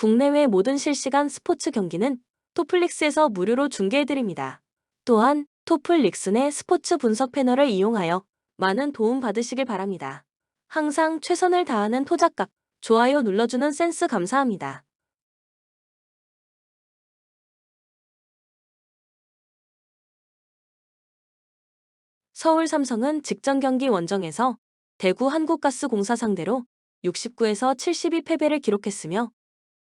국내외 모든 실시간 스포츠 경기는 토플릭스에서 무료로 중계해드립니다. 또한 토플릭스 내 스포츠 분석 패널을 이용하여 많은 도움 받으시길 바랍니다. 항상 최선을 다하는 토작각, 좋아요 눌러주는 센스 감사합니다. 서울 삼성은 직전 경기 원정에서 대구 한국가스공사 상대로 69에서 72 패배를 기록했으며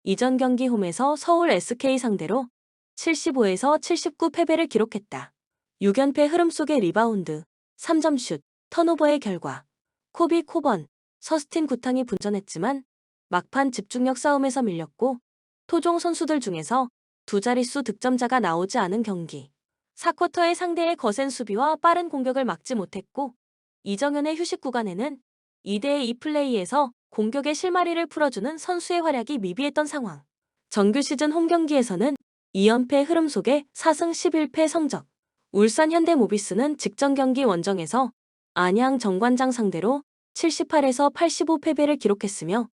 이전 경기 홈에서 서울 SK 상대로 75에서 79 패배를 기록했다. 6연패 흐름 속의 리바운드, 3점슛, 턴오버의 결과 코비 코번, 서스틴 구탕이 분전했지만 막판 집중력 싸움에서 밀렸고 토종 선수들 중에서 두 자릿수 득점자가 나오지 않은 경기. 4쿼터의 상대의 거센 수비와 빠른 공격을 막지 못했고 이정현의 휴식 구간에는 2대2 플레이에서 공격의 실마리를 풀어주는 선수의 활약이 미비했던 상황. 정규 시즌 홈 경기에서는 2연패 흐름 속에 4승 11패 성적. 울산 현대모비스는 직전 경기 원정에서 안양 정관장 상대로 78에서 85 패배를 기록했으며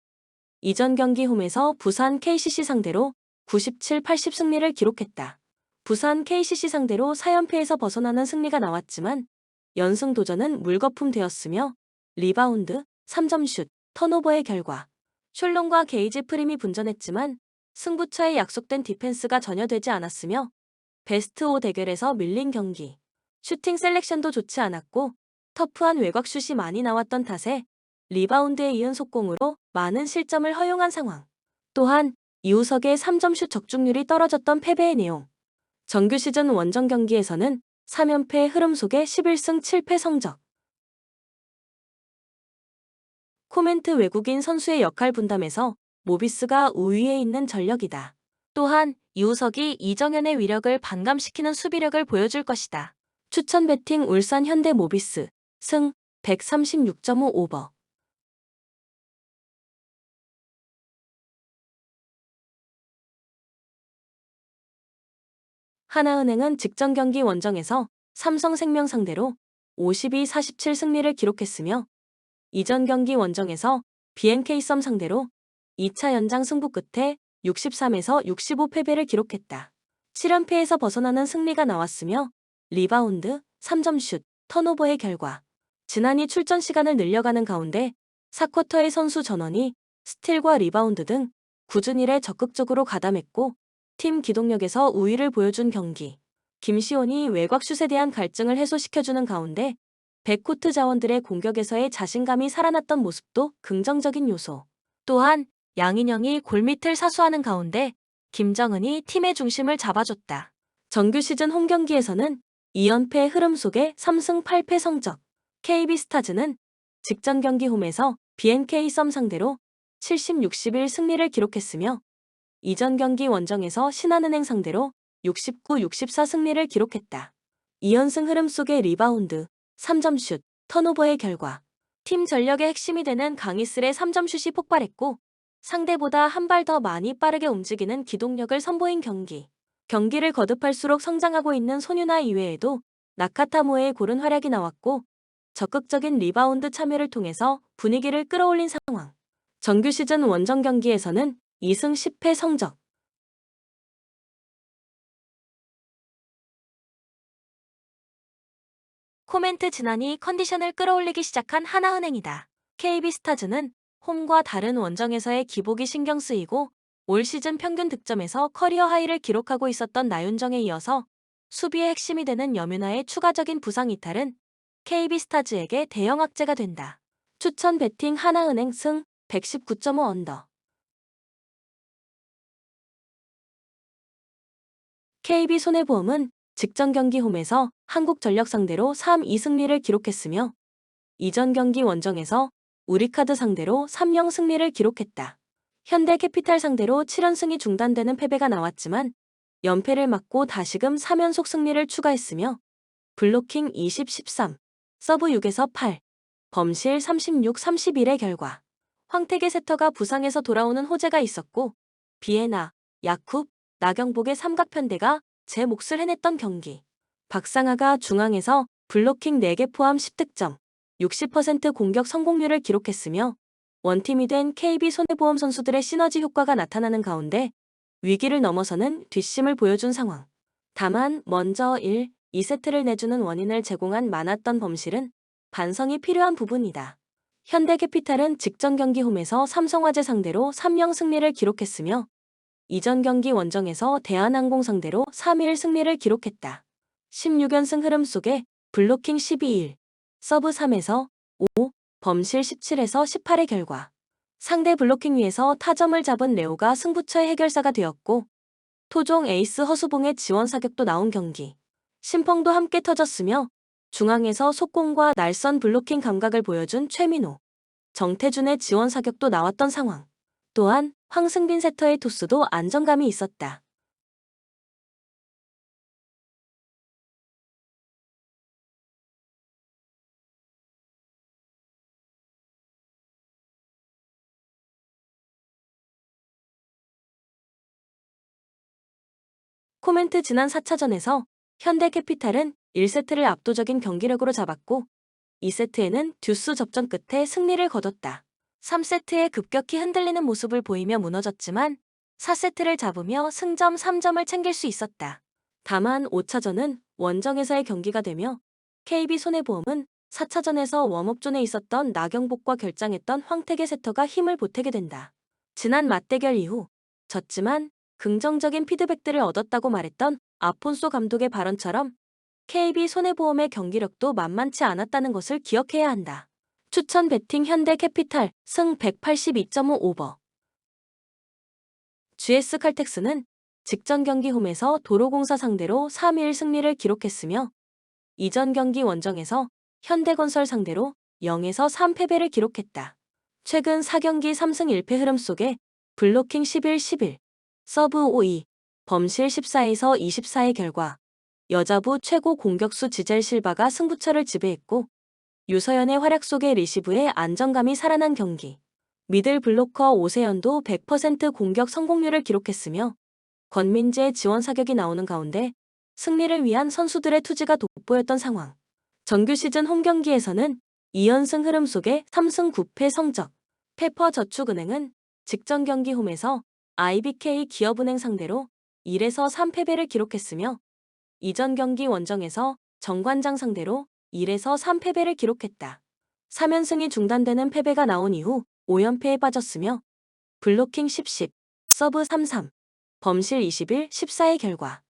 이전 경기 홈에서 부산 KCC 상대로 97, 80 승리를 기록했다. 부산 KCC 상대로 4연패에서 벗어나는 승리가 나왔지만 연승 도전은 물거품 되었으며 리바운드, 3점슛, 턴오버의 결과 셜롱과 게이지 프림이 분전했지만 승부처에 약속된 디펜스가 전혀 되지 않았으며 베스트 5 대결에서 밀린 경기. 슈팅 셀렉션도 좋지 않았고 터프한 외곽슛이 많이 나왔던 탓에 리바운드에 이은 속공으로 많은 실점을 허용한 상황. 또한 이우석의 3점슛 적중률이 떨어졌던 패배의 내용. 정규 시즌 원정 경기에서는 3연패 흐름 속에 11승 7패 성적. 코멘트 외국인 선수의 역할 분담에서 모비스가 우위에 있는 전력이다. 또한 이우석이 이정현의 위력을 반감시키는 수비력을 보여줄 것이다. 추천 배팅 울산 현대 모비스 승 136.5 오버. 하나은행은 직전 경기 원정에서 삼성생명 상대로 52-47 승리를 기록했으며 이전 경기 원정에서 BNK썸 상대로 2차 연장 승부 끝에 63에서 65 패배를 기록했다. 7연패에서 벗어나는 승리가 나왔으며 리바운드, 3점슛, 턴오버의 결과 지난이 출전 시간을 늘려가는 가운데 4쿼터의 선수 전원이 스틸과 리바운드 등 굳은 일에 적극적으로 가담했고 팀 기동력에서 우위를 보여준 경기. 김시온이 외곽슛에 대한 갈증을 해소시켜주는 가운데 백코트 자원들의 공격에서의 자신감이 살아났던 모습도 긍정적인 요소. 또한 양인영이 골밑을 사수하는 가운데 김정은이 팀의 중심을 잡아줬다. 정규 시즌 홈 경기에서는 2연패 흐름 속에 3승 8패 성적. KB스타즈는 직전 경기 홈에서 BNK썸 상대로 70-61 승리를 기록했으며 이전 경기 원정에서 신한은행 상대로 69-64 승리를 기록했다. 2연승 흐름 속의 리바운드, 3점슛, 턴오버의 결과 팀 전력의 핵심이 되는 강희슬의 3점슛이 폭발했고 상대보다 한 발 더 많이 빠르게 움직이는 기동력을 선보인 경기. 경기를 거듭할수록 성장하고 있는 손유나 이외에도 나카타모의 고른 활약이 나왔고 적극적인 리바운드 참여를 통해서 분위기를 끌어올린 상황. 정규 시즌 원정 경기에서는 2승 10패 성적. 코멘트 지난이 컨디션을 끌어올리기 시작한 하나은행이다. KB스타즈는 홈과 다른 원정에서의 기복이 신경 쓰이고 올 시즌 평균 득점에서 커리어 하이를 기록하고 있었던 나윤정에 이어서 수비의 핵심이 되는 염윤아의 추가적인 부상 이탈은 KB스타즈에게 대형 악재가 된다. 추천 배팅 하나은행 승 119.5 언더. KB손해보험은 직전 경기 홈에서 한국전력 상대로 3-2 승리를 기록했으며 이전 경기 원정에서 우리카드 상대로 3-0 승리를 기록했다. 현대캐피탈 상대로 7연승이 중단되는 패배가 나왔지만 연패를 막고 다시금 3연속 승리를 추가했으며 블로킹 20-13, 서브 6에서 8, 범실 36-31의 결과 황태계 세터가 부상에서 돌아오는 호재가 있었고 비에나, 야쿱, 나경복의 삼각편대가 제 몫을 해냈던 경기. 박상아가 중앙에서 블로킹 4개 포함 10득점, 60% 공격 성공률을 기록했으며 원팀이 된 KB손해보험 선수들의 시너지 효과가 나타나는 가운데 위기를 넘어서는 뒷심을 보여준 상황. 다만 먼저 1, 2세트를 내주는 원인을 제공한 많았던 범실은 반성이 필요한 부분이다. 현대캐피탈은 직전 경기 홈에서 삼성화재 상대로 3영 승리를 기록했으며 이전 경기 원정에서 대한항공 상대로 3일 승리를 기록했다. 16연승 흐름 속에 블로킹 12일, 서브 3에서 5, 범실 17에서 18의 결과. 상대 블로킹 위에서 타점을 잡은 레오가 승부처의 해결사가 되었고 토종 에이스 허수봉의 지원 사격도 나온 경기. 심펑도 함께 터졌으며 중앙에서 속공과 날선 블로킹 감각을 보여준 최민호, 정태준의 지원 사격도 나왔던 상황. 또한 황승빈 세터의 토스도 안정감이 있었다. 코멘트 지난 4차전에서 현대캐피탈은 1세트를 압도적인 경기력으로 잡았고 2세트에는 듀스 접전 끝에 승리를 거뒀다. 3세트에 급격히 흔들리는 모습을 보이며 무너졌지만 4세트를 잡으며 승점 3점을 챙길 수 있었다. 다만 5차전은 원정에서의 경기가 되며 KB손해보험은 4차전에서 웜업존에 있었던 나경복과 결장했던 황태계 세터가 힘을 보태게 된다. 지난 맞대결 이후 졌지만 긍정적인 피드백들을 얻었다고 말했던 아폰소 감독의 발언처럼 KB손해보험의 경기력도 만만치 않았다는 것을 기억해야 한다. 추천 베팅 현대캐피탈 승 182.5 오버. GS 칼텍스는 직전 경기 홈에서 도로공사 상대로 3일 승리를 기록했으며 이전 경기 원정에서 현대건설 상대로 0에서 3 패배를 기록했다. 최근 4경기 3승 1패 흐름 속에 블로킹 11, 11, 서브 5, 2, 범실 14에서 24의 결과 여자부 최고 공격수 지젤 실바가 승부처를 지배했고 유서연의 활약 속에 리시브에 안정감이 살아난 경기. 미들 블로커 오세연도 100% 공격 성공률을 기록했으며 권민재의 지원 사격이 나오는 가운데 승리를 위한 선수들의 투지가 돋보였던 상황. 정규 시즌 홈 경기에서는 2연승 흐름 속에 3승 9패 성적. 페퍼저축은행은 직전 경기 홈에서 IBK 기업은행 상대로 1에서 3패배를 기록했으며 이전 경기 원정에서 정관장 상대로 1에서 3패배를 기록했다. 3연승이 중단되는 패배가 나온 이후 5연패에 빠졌으며 블로킹 10, 10, 서브 3, 3, 범실 21, 14의 결과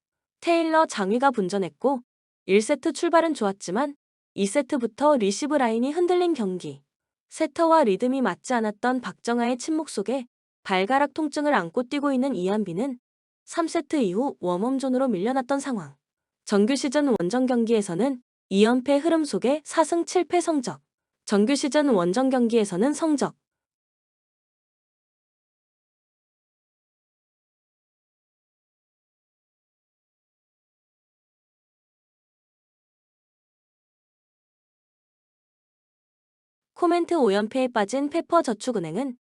테일러 장위가 분전했고 1세트 출발은 좋았지만 2세트부터 리시브 라인이 흔들린 경기. 세터와 리듬이 맞지 않았던 박정아의 침묵 속에 발가락 통증을 안고 뛰고 있는 이한빈은 3세트 이후 웜홈존으로 밀려났던 상황. 정규 시즌 원정 경기에서는 2연패 흐름 속에 4승 7패 성적. 정규 시즌 원정 경기에서는 성적. 코멘트 5연패에 빠진 페퍼저축은행은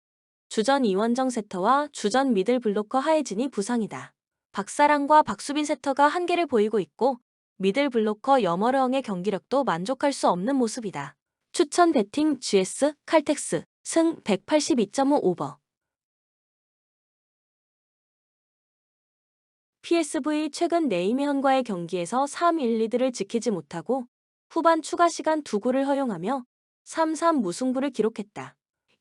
주전 이원정 세터와 주전 미들 블로커 하혜진이 부상이다. 박사랑과 박수빈 세터가 한계를 보이고 있고 미들 블로커 여머르엉의 경기력도 만족할 수 없는 모습이다. 추천 베팅 GS 칼텍스 승 182.5 오버. PSV 최근 네이메헌과의 경기에서 3-1 리드를 지키지 못하고 후반 추가 시간 2골을 허용하며 3-3 무승부를 기록했다.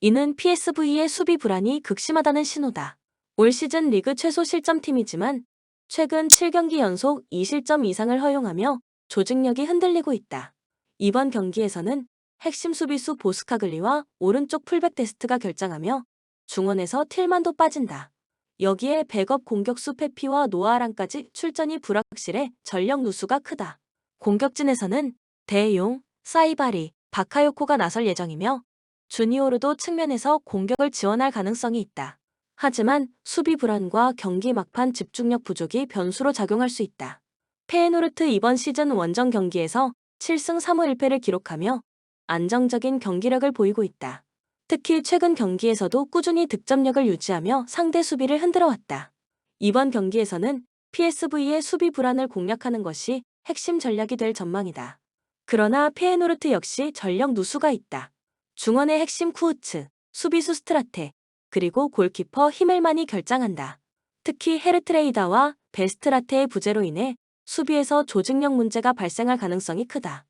이는 PSV의 수비 불안이 극심하다는 신호다. 올 시즌 리그 최소 실점팀이지만 최근 7경기 연속 2실점 이상을 허용하며 조직력이 흔들리고 있다. 이번 경기에서는 핵심 수비수 보스카글리와 오른쪽 풀백 데스트가 결장하며 중원에서 틸만도 빠진다. 여기에 백업 공격수 페피와 노아랑까지 출전이 불확실해 전력 누수가 크다. 공격진에서는 대용, 사이바리, 바카요코가 나설 예정이며 주니오르도 측면에서 공격을 지원할 가능성이 있다. 하지만 수비 불안과 경기 막판 집중력 부족이 변수로 작용할 수 있다. 페에노르트 이번 시즌 원정 경기에서 7승 3무 1패를 기록하며 안정적인 경기력을 보이고 있다. 특히 최근 경기에서도 꾸준히 득점력을 유지하며 상대 수비를 흔들어왔다. 이번 경기에서는 PSV의 수비 불안을 공략하는 것이 핵심 전략이 될 전망이다. 그러나 페에노르트 역시 전력 누수가 있다. 중원의 핵심 쿠우츠, 수비수 스트라테, 그리고 골키퍼 히멜만이 결장한다. 특히 헤르트레이다와 베스트라테의 부재로 인해 수비에서 조직력 문제가 발생할 가능성이 크다.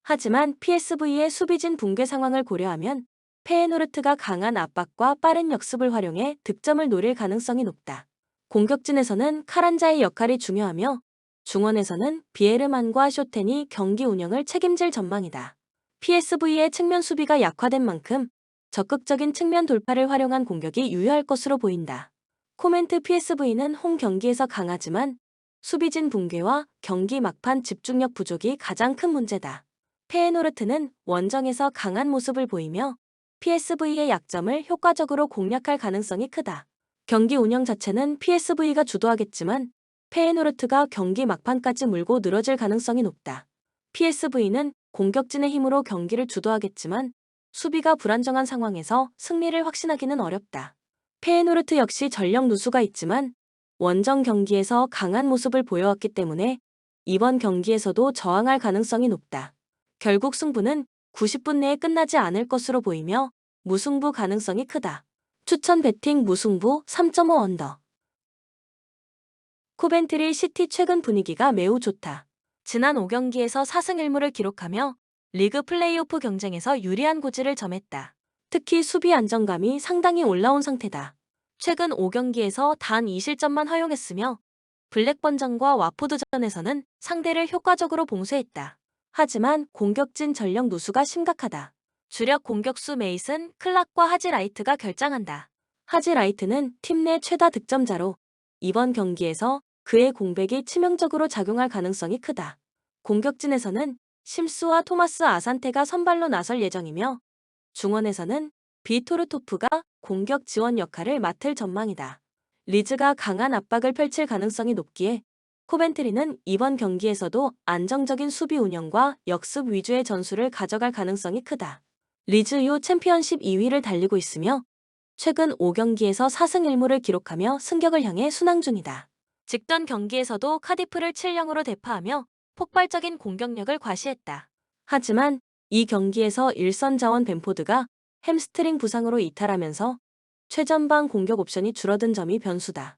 하지만 PSV의 수비진 붕괴 상황을 고려하면 페에노르트가 강한 압박과 빠른 역습을 활용해 득점을 노릴 가능성이 높다. 공격진에서는 카란자의 역할이 중요하며 중원에서는 비에르만과 쇼텐이 경기 운영을 책임질 전망이다. PSV의 측면 수비가 약화된 만큼 적극적인 측면 돌파를 활용한 공격이 유효할 것으로 보인다. 코멘트 PSV는 홈 경기에서 강하지만 수비진 붕괴와 경기 막판 집중력 부족이 가장 큰 문제다. 페에노르트는 원정에서 강한 모습을 보이며 PSV의 약점을 효과적으로 공략할 가능성이 크다. 경기 운영 자체는 PSV가 주도하겠지만 페에노르트가 경기 막판까지 물고 늘어질 가능성이 높다. PSV는 공격진의 힘으로 경기를 주도하겠지만 수비가 불안정한 상황에서 승리를 확신하기는 어렵다. 페에노르트 역시 전력 누수가 있지만 원정 경기에서 강한 모습을 보여왔기 때문에 이번 경기에서도 저항할 가능성이 높다. 결국 승부는 90분 내에 끝나지 않을 것으로 보이며 무승부 가능성이 크다. 추천 베팅 무승부 3.5 언더. 코벤트리 시티 최근 분위기가 매우 좋다. 지난 5경기에서 4승 1무를 기록하며 리그 플레이오프 경쟁에서 유리한 고지를 점했다. 특히 수비 안정감이 상당히 올라온 상태다. 최근 5경기에서 단 2실점만 허용했으며 블랙번전과 와포드전에서는 상대를 효과적으로 봉쇄했다. 하지만 공격진 전력 누수가 심각하다. 주력 공격수 메이슨, 클락과 하지라이트가 결장한다. 하지라이트는 팀 내 최다 득점자로 이번 경기에서 그의 공백이 치명적으로 작용할 가능성이 크다. 공격진에서는 심스와 토마스 아산테가 선발로 나설 예정이며 중원에서는 비토르토프가 공격 지원 역할을 맡을 전망이다. 리즈가 강한 압박을 펼칠 가능성이 높기에 코벤트리는 이번 경기에서도 안정적인 수비 운영과 역습 위주의 전술을 가져갈 가능성이 크다. 리즈 이후 챔피언십 2위를 달리고 있으며 최근 5경기에서 4승 1무를 기록하며 승격을 향해 순항 중이다. 직전 경기에서도 카디프를 7-0으로 대파하며 폭발적인 공격력을 과시했다. 하지만 이 경기에서 일선 자원 벤포드가 햄스트링 부상으로 이탈하면서 최전방 공격 옵션이 줄어든 점이 변수다.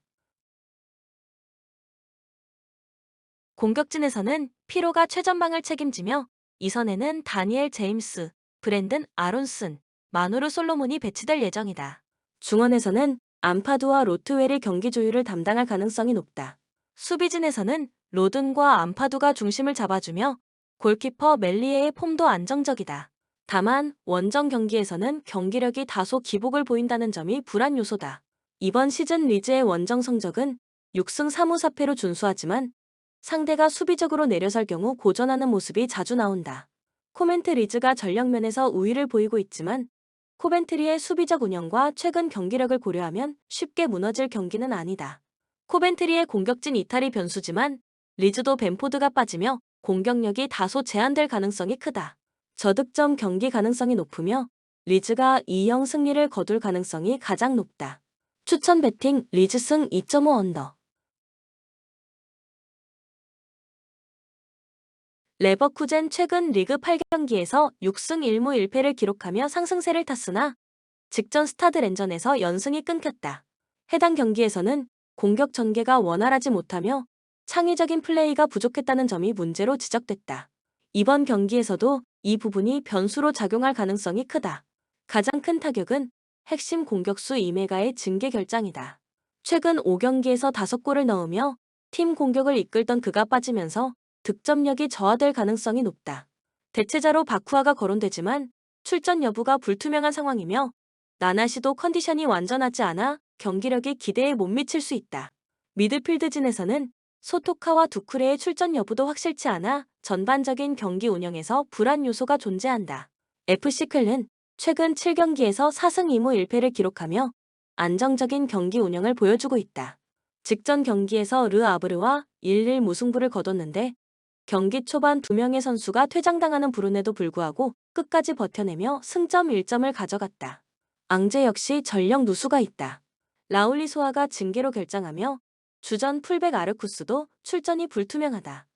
공격진에서는 피로가 최전방을 책임지며 2선에는 다니엘 제임스, 브랜든 아론슨, 마누르 솔로몬이 배치될 예정이다. 중원에서는 암파두와 로트웰이 경기 조율을 담당할 가능성이 높다. 수비진에서는 로든과 암파두가 중심을 잡아주며 골키퍼 멜리에의 폼도 안정적이다. 다만 원정 경기에서는 경기력이 다소 기복을 보인다는 점이 불안 요소다. 이번 시즌 리즈의 원정 성적은 6승 3무 4패로 준수하지만 상대가 수비적으로 내려설 경우 고전하는 모습이 자주 나온다. 코멘트 리즈가 전력면에서 우위를 보이고 있지만 코벤트리의 수비적 운영과 최근 경기력을 고려하면 쉽게 무너질 경기는 아니다. 코벤트리의 공격진 이탈이 변수지만 리즈도 벤포드가 빠지며 공격력이 다소 제한될 가능성이 크다. 저득점 경기 가능성이 높으며 리즈가 2-0 승리를 거둘 가능성이 가장 높다. 추천 베팅 리즈 승 2.5 언더. 레버쿠젠 최근 리그 8경기에서 6승 1무 1패를 기록하며 상승세를 탔으나 직전 스타드 렌전에서 연승이 끊겼다. 해당 경기에서는 공격 전개가 원활하지 못하며 창의적인 플레이가 부족했다는 점이 문제로 지적됐다. 이번 경기에서도 이 부분이 변수로 작용할 가능성이 크다. 가장 큰 타격은 핵심 공격수 이메가의 징계 결장이다. 최근 5경기에서 5골을 넣으며 팀 공격을 이끌던 그가 빠지면서 득점력이 저하될 가능성이 높다. 대체자로 바쿠아가 거론되지만 출전 여부가 불투명한 상황이며 나나시도 컨디션이 완전하지 않아 경기력이 기대에 못 미칠 수 있다. 미드필드진에서는 소토카와 두쿠레의 출전 여부도 확실치 않아 전반적인 경기 운영에서 불안 요소가 존재한다. FC 쾰른 최근 7경기에서 4승 2무 1패를 기록하며 안정적인 경기 운영을 보여주고 있다. 직전 경기에서 르 아브르와 1-1 무승부를 거뒀는데 경기 초반 2명의 선수가 퇴장당하는 불운에도 불구하고 끝까지 버텨내며 승점 1점을 가져갔다. 앙제 역시 전력 누수가 있다. 라울리 소아가 징계로 결장하며 주전 풀백 아르쿠스도 출전이 불투명하다.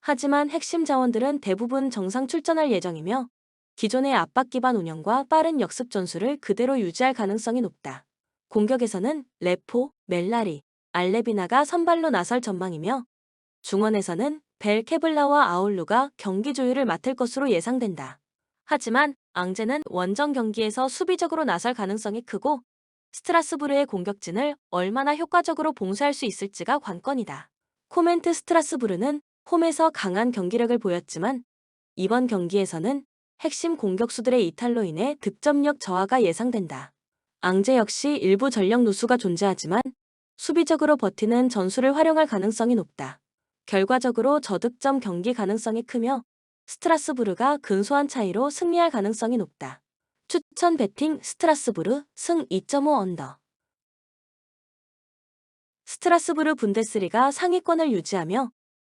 하지만 핵심 자원들은 대부분 정상 출전할 예정이며 기존의 압박 기반 운영과 빠른 역습 전술을 그대로 유지할 가능성이 높다. 공격에서는 레포, 멜라리, 알레비나가 선발로 나설 전망이며 중원에서는 벨 케블라와 아울루가 경기 조율을 맡을 것으로 예상된다. 하지만 앙제는 원정 경기에서 수비적으로 나설 가능성이 크고 스트라스부르의 공격진을 얼마나 효과적으로 봉쇄할 수 있을지가 관건이다. 코멘트 스트라스부르는 홈에서 강한 경기력을 보였지만 이번 경기에서는 핵심 공격수들의 이탈로 인해 득점력 저하가 예상된다. 앙제 역시 일부 전력 누수가 존재하지만 수비적으로 버티는 전술을 활용할 가능성이 높다. 결과적으로 저득점 경기 가능성이 크며 스트라스부르가 근소한 차이로 승리할 가능성이 높다. 추천 배팅 스트라스부르 승 2.5 언더. 스트라스부르 분데스리가 상위권을 유지하며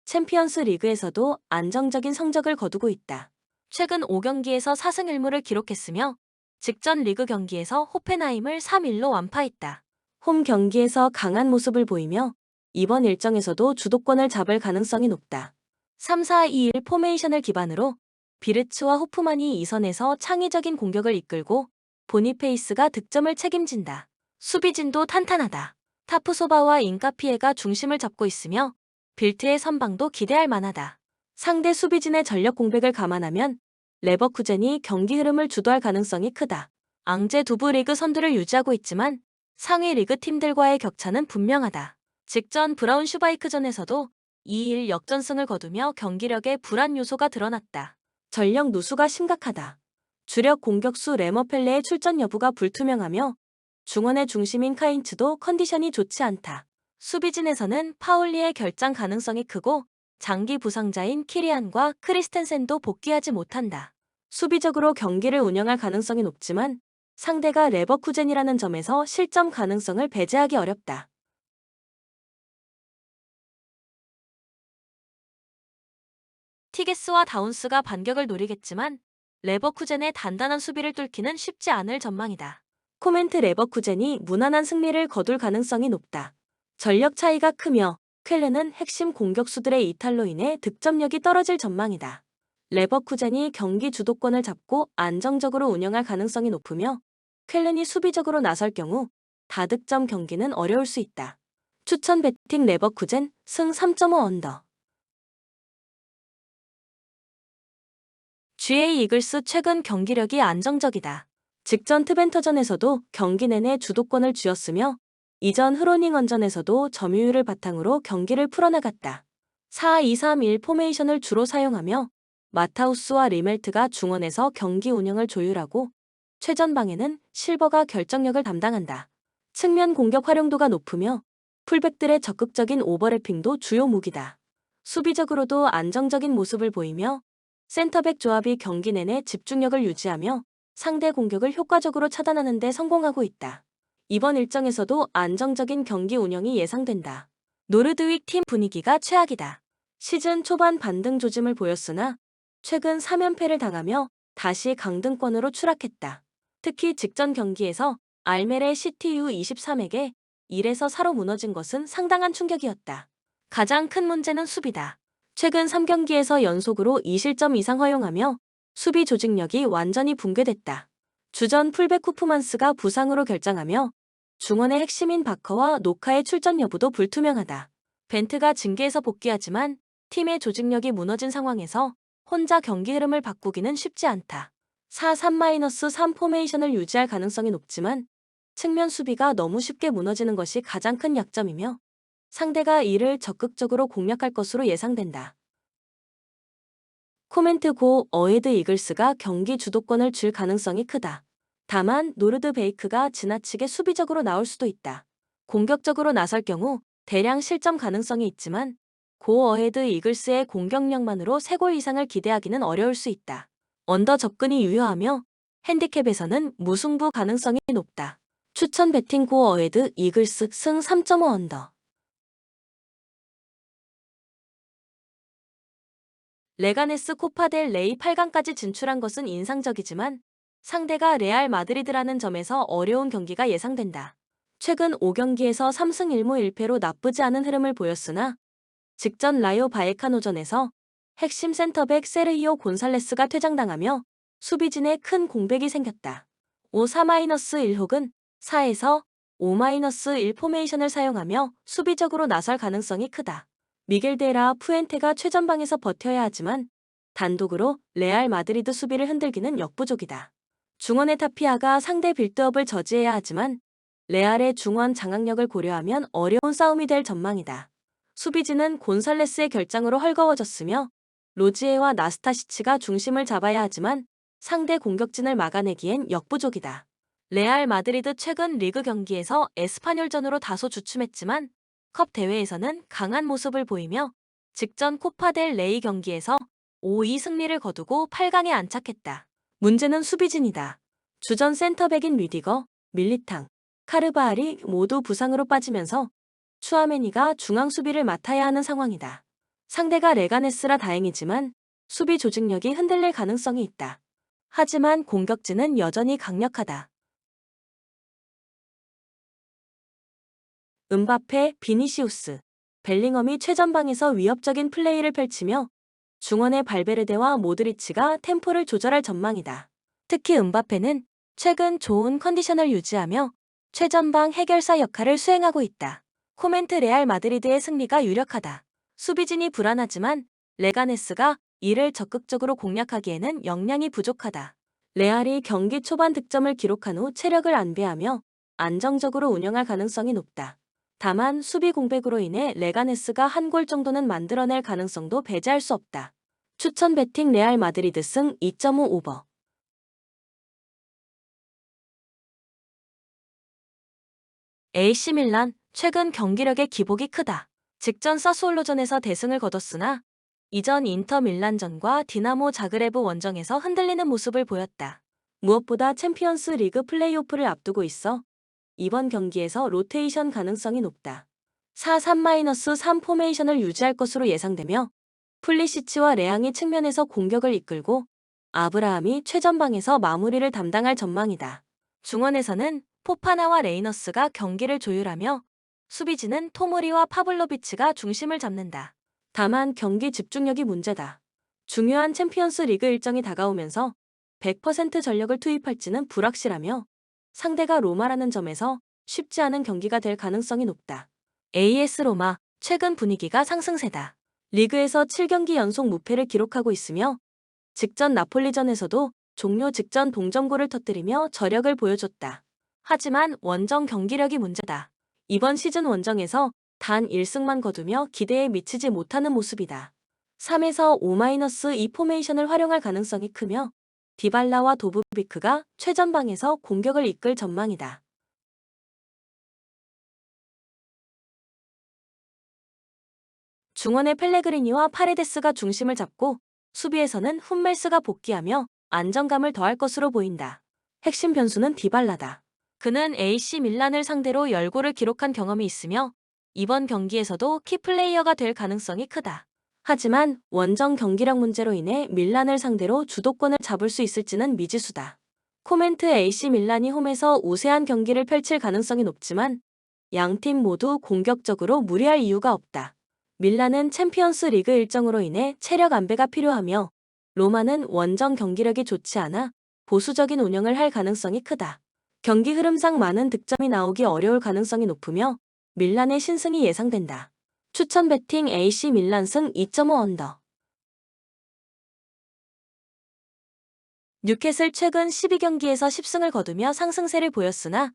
챔피언스 리그에서도 안정적인 성적을 거두고 있다. 최근 5경기에서 4승 1무를 기록했으며 직전 리그 경기에서 호펜하임을 3-1로 완파했다. 홈 경기에서 강한 모습을 보이며 이번 일정에서도 주도권을 잡을 가능성이 높다. 3-4-2-1 포메이션을 기반으로 비르츠와 호프만이 2선에서 창의적인 공격을 이끌고 보니페이스가 득점을 책임진다. 수비진도 탄탄하다. 타프소바와 인카피에가 중심을 잡고 있으며 빌트의 선방도 기대할 만하다. 상대 수비진의 전력 공백을 감안하면 레버쿠젠이 경기 흐름을 주도할 가능성이 크다. 앙제 두부 리그 선두를 유지하고 있지만 상위 리그 팀들과의 격차는 분명하다. 직전 브라운슈바이크전에서도 2-1 역전승을 거두며 경기력에 불안 요소가 드러났다. 전력 누수가 심각하다. 주력 공격수 레머펠레의 출전 여부가 불투명하며 중원의 중심인 카인츠도 컨디션이 좋지 않다. 수비진에서는 파울리의 결장 가능성이 크고 장기 부상자인 키리안과 크리스텐센도 복귀하지 못한다. 수비적으로 경기를 운영할 가능성이 높지만 상대가 레버쿠젠이라는 점에서 실점 가능성을 배제하기 어렵다. 티게스와 다운스가 반격을 노리겠지만 레버쿠젠의 단단한 수비를 뚫기는 쉽지 않을 전망이다. 코멘트 레버쿠젠이 무난한 승리를 거둘 가능성이 높다. 전력 차이가 크며 쾰른은 핵심 공격수들의 이탈로 인해 득점력이 떨어질 전망이다. 레버쿠젠이 경기 주도권을 잡고 안정적으로 운영할 가능성이 높으며 쾰른이 수비적으로 나설 경우 다득점 경기는 어려울 수 있다. 추천 배팅 레버쿠젠 승 3.5 언더. GA 이글스 최근 경기력이 안정적이다. 직전 트벤터전에서도 경기 내내 주도권을 쥐었으며 이전 흐로닝원전에서도 점유율을 바탕으로 경기를 풀어나갔다. 4-2-3-1 포메이션을 주로 사용하며 마타우스와 리멜트가 중원에서 경기 운영을 조율하고 최전방에는 실버가 결정력을 담당한다. 측면 공격 활용도가 높으며 풀백들의 적극적인 오버래핑도 주요 무기다. 수비적으로도 안정적인 모습을 보이며 센터백 조합이 경기 내내 집중력을 유지하며 상대 공격을 효과적으로 차단하는 데 성공하고 있다. 이번 일정에서도 안정적인 경기 운영이 예상된다. 노르드윅 팀 분위기가 최악이다. 시즌 초반 반등 조짐을 보였으나 최근 3연패를 당하며 다시 강등권으로 추락했다. 특히 직전 경기에서 알메레 시티 U23에게 1-4로 무너진 것은 상당한 충격이었다. 가장 큰 문제는 수비다. 최근 3경기에서 연속으로 2실점 이상 허용하며 수비 조직력이 완전히 붕괴됐다. 주전 풀백 후프만스가 부상으로 결장하며 중원의 핵심인 바커와 노카의 출전 여부도 불투명하다. 벤트가 징계에서 복귀하지만 팀의 조직력이 무너진 상황에서 혼자 경기 흐름을 바꾸기는 쉽지 않다. 4-3-3 포메이션을 유지할 가능성이 높지만 측면 수비가 너무 쉽게 무너지는 것이 가장 큰 약점이며 상대가 이를 적극적으로 공략할 것으로 예상된다. 코멘트 고 어헤드 이글스가 경기 주도권을 줄 가능성이 크다. 다만 노르드 베이크가 지나치게 수비적으로 나올 수도 있다. 공격적으로 나설 경우 대량 실점 가능성이 있지만 고 어헤드 이글스의 공격력만으로 3골 이상을 기대하기는 어려울 수 있다. 언더 접근이 유효하며 핸디캡에서는 무승부 가능성이 높다. 추천 배팅 고 어헤드 이글스 승 3.5 언더. 레가네스 코파 델 레이 8강까지 진출한 것은 인상적이지만 상대가 레알 마드리드라는 점에서 어려운 경기가 예상된다. 최근 5경기에서 3승 1무 1패로 나쁘지 않은 흐름을 보였으나 직전 라요 바에카노전에서 핵심 센터백 세르히오 곤살레스가 퇴장당하며 수비진에 큰 공백이 생겼다. 5-4-1 혹은 4에서 5-1 포메이션을 사용하며 수비적으로 나설 가능성이 크다. 미겔 데라 푸엔테가 최전방에서 버텨야 하지만 단독으로 레알 마드리드 수비를 흔들기는 역부족이다. 중원의 타피아가 상대 빌드업을 저지해야 하지만 레알의 중원 장악력을 고려하면 어려운 싸움이 될 전망이다. 수비진은 곤살레스의 결장으로 헐거워졌으며 로지에와 나스타시치가 중심을 잡아야 하지만 상대 공격진을 막아내기엔 역부족이다. 레알 마드리드 최근 리그 경기에서 에스파뇰전으로 다소 주춤했지만 컵 대회에서는 강한 모습을 보이며 직전 코파 델 레이 경기에서 5-2 승리를 거두고 8강에 안착했다. 문제는 수비진이다. 주전 센터백인 류디거, 밀리탕, 카르바알이 모두 부상으로 빠지면서 추아메니가 중앙 수비를 맡아야 하는 상황이다. 상대가 레가네스라 다행이지만 수비 조직력이 흔들릴 가능성이 있다. 하지만 공격진은 여전히 강력하다. 음바페, 비니시우스, 벨링엄이 최전방에서 위협적인 플레이를 펼치며 중원의 발베르데와 모드리치가 템포를 조절할 전망이다. 특히 음바페는 최근 좋은 컨디션을 유지하며 최전방 해결사 역할을 수행하고 있다. 코멘트 레알 마드리드의 승리가 유력하다. 수비진이 불안하지만 레가네스가 이를 적극적으로 공략하기에는 역량이 부족하다. 레알이 경기 초반 득점을 기록한 후 체력을 안배하며 안정적으로 운영할 가능성이 높다. 다만 수비 공백으로 인해 레가네스가 한 골 정도는 만들어낼 가능성도 배제할 수 없다. 추천 베팅 레알 마드리드 승 2.5 오버. AC 밀란, 최근 경기력의 기복이 크다. 직전 사스올로전에서 대승을 거뒀으나 이전 인터 밀란전과 디나모 자그레브 원정에서 흔들리는 모습을 보였다. 무엇보다 챔피언스 리그 플레이오프를 앞두고 있어 이번 경기에서 로테이션 가능성이 높다. 4-3-3 포메이션을 유지할 것으로 예상되며 풀리시치와 레앙이 측면에서 공격을 이끌고 아브라함이 최전방에서 마무리를 담당할 전망이다. 중원에서는 포파나와 레이너스가 경기를 조율하며 수비진은 토모리와 파블로비치가 중심을 잡는다. 다만 경기 집중력이 문제다. 중요한 챔피언스 리그 일정이 다가오면서 100% 전력을 투입할지는 불확실하며 상대가 로마라는 점에서 쉽지 않은 경기가 될 가능성이 높다. AS 로마, 최근 분위기가 상승세다. 리그에서 7경기 연속 무패를 기록하고 있으며 직전 나폴리전에서도 종료 직전 동점골을 터뜨리며 저력을 보여줬다. 하지만 원정 경기력이 문제다. 이번 시즌 원정에서 단 1승만 거두며 기대에 미치지 못하는 모습이다. 3에서 5-2 포메이션을 활용할 가능성이 크며 디발라와 도브비크가 최전방에서 공격을 이끌 전망이다. 중원의 펠레그리니와 파레데스가 중심을 잡고 수비에서는 훈멜스가 복귀하며 안정감을 더할 것으로 보인다. 핵심 변수는 디발라다. 그는 AC 밀란을 상대로 10골을 기록한 경험이 있으며 이번 경기에서도 키플레이어가 될 가능성이 크다. 하지만 원정 경기력 문제로 인해 밀란을 상대로 주도권을 잡을 수 있을지는 미지수다. 코멘트 AC 밀란이 홈에서 우세한 경기를 펼칠 가능성이 높지만 양팀 모두 공격적으로 무리할 이유가 없다. 밀란은 챔피언스 리그 일정으로 인해 체력 안배가 필요하며 로마는 원정 경기력이 좋지 않아 보수적인 운영을 할 가능성이 크다. 경기 흐름상 많은 득점이 나오기 어려울 가능성이 높으며 밀란의 신승이 예상된다. 추천 베팅 AC 밀란 승 2.5 언더. 뉴캐슬 최근 12경기에서 10승을 거두며 상승세를 보였으나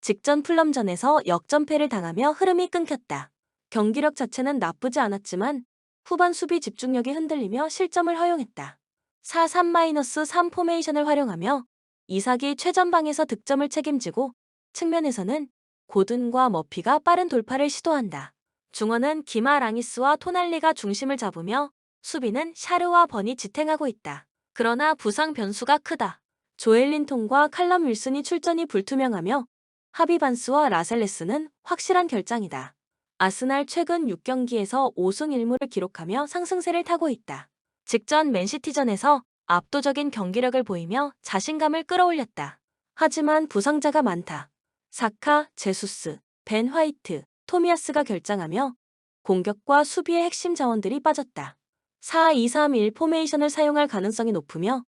직전 풀럼전에서 역전패를 당하며 흐름이 끊겼다. 경기력 자체는 나쁘지 않았지만 후반 수비 집중력이 흔들리며 실점을 허용했다. 4-3-3 포메이션을 활용하며 이삭이 최전방에서 득점을 책임지고 측면에서는 고든과 머피가 빠른 돌파를 시도한다. 중원은 기마 랑이스와 토날리가 중심을 잡으며 수비는 샤르와 번이 지탱하고 있다. 그러나 부상 변수가 크다. 조엘린톤과 칼럼 윌슨이 출전이 불투명하며 하비반스와 라셀레스는 확실한 결장이다. 아스날 최근 6경기에서 5승 1무를 기록하며 상승세를 타고 있다. 직전 맨시티전에서 압도적인 경기력을 보이며 자신감을 끌어올렸다. 하지만 부상자가 많다. 사카, 제수스, 벤 화이트, 토미아스가 결장하며 공격과 수비의 핵심 자원들이 빠졌다. 4-2-3-1 포메이션을 사용할 가능성이 높으며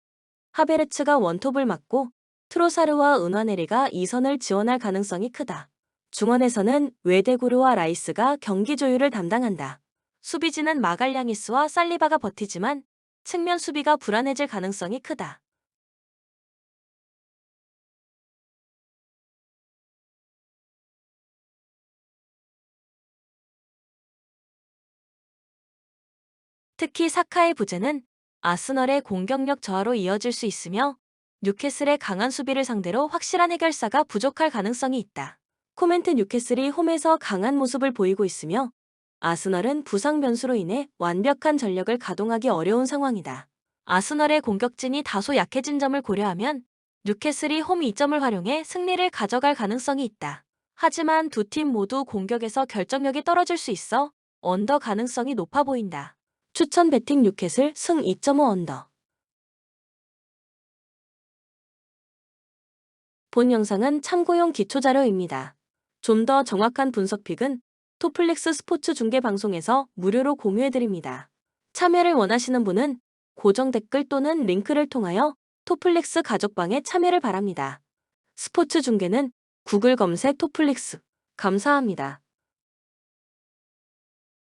하베르츠가 원톱을 맡고 트로사르와 은화네리가 2선을 지원할 가능성이 크다. 중원에서는 웨데구르와 라이스가 경기 조율을 담당한다. 수비진은 마갈량이스와 살리바가 버티지만 측면 수비가 불안해질 가능성이 크다. 특히 사카의 부재는 아스널의 공격력 저하로 이어질 수 있으며 뉴캐슬의 강한 수비를 상대로 확실한 해결사가 부족할 가능성이 있다. 코멘트 뉴캐슬이 홈에서 강한 모습을 보이고 있으며 아스널은 부상 변수로 인해 완벽한 전력을 가동하기 어려운 상황이다. 아스널의 공격진이 다소 약해진 점을 고려하면 뉴캐슬이 홈 이점을 활용해 승리를 가져갈 가능성이 있다. 하지만 두 팀 모두 공격에서 결정력이 떨어질 수 있어 언더 가능성이 높아 보인다. 추천 베팅 뉴캐슬 승 2.5 언더. 본 영상은 참고용 기초자료입니다. 좀 더 정확한 분석픽은 토플릭스 스포츠 중계 방송에서 무료로 공유해드립니다. 참여를 원하시는 분은 고정 댓글 또는 링크를 통하여 토플릭스 가족방에 참여를 바랍니다. 스포츠 중계는 구글 검색 토플릭스. 감사합니다.